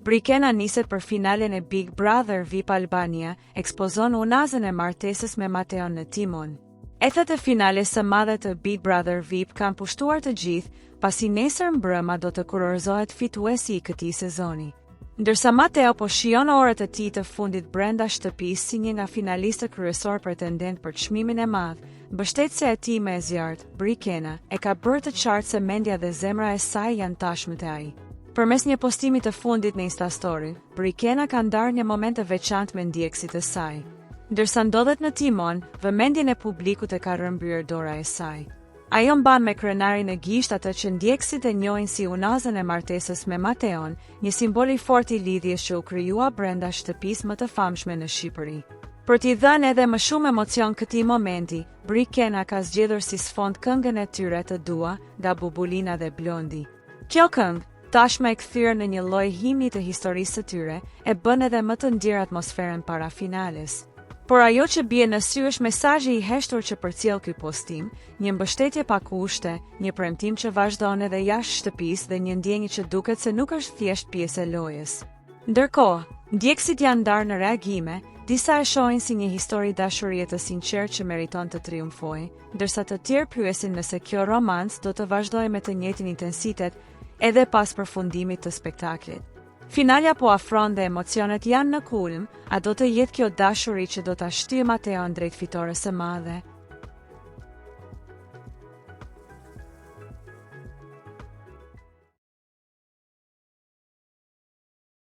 Brikena niset për finalen e Big Brother VIP Albania, ekspozon unazën e martesës me Mateon në timon. Ethet e finales së madhe të Big Brother VIP kanë pushtuar të gjithë, pasi nesër mbrëma do të kurorëzohet fituesi i këtij sezoni. Ndërsa Mateo po shijon orët e tij të fundit brenda shtëpisë si një nga finalistët kryesor pretendent për çmimin e madh, mbështetësja e tij më e zjarrt, Brikena, e ka bërë të qartë se mendja dhe zemra e saj janë tashmë te ai. Përmes një postimi të fundit në Instastory, Brikena ka ndarë një moment të veçantë me ndjekësit e saj. Ndërsa ndodhet në timon, vëmendjen e publikut e ka rrëmbyer dora e saj. Ajo mban me krenarin e gisht atë që ndjekësit e njohin si unazën e martesës me Mateon, një simbol i fortë i lidhjes që u krijua brenda shtëpisë më të famshme në Shqipëri. Për t'i dhënë edhe më shumë emocion këtij momenti, Brikena ka zgjedhur si sfond këngën e tyre të Dua nga Bubulina dhe Blondi. Kjo këngë, tashmë e kthyer në një lloj himni të historisë së tyre, e bën edhe më të ndirë atmosferën para finales. Por ajo që bie në sy është mesazhi i heshtur që përcjell ky postim, një mbështetje pa kushte, një premtim që vazhdon edhe jashtë shtëpisë dhe një ndjenjë që duket se nuk është thjesht pjesë e lojës. Ndërkohë, ndjekësit janë ndarë në reagime, disa e shohin si një histori dashurie të sinqertë që meriton të triumfojë, ndërsa të tjerë pyesin nëse kjo romancë do të vazhdojë me të njëjtin intensitet edhe pas përfundimit të spektaklit. Finalja po afron dhe emocionet janë në kulm, a do të jetë kjo dashuri që do ta shtyjë Mateon drejt fitores së madhe?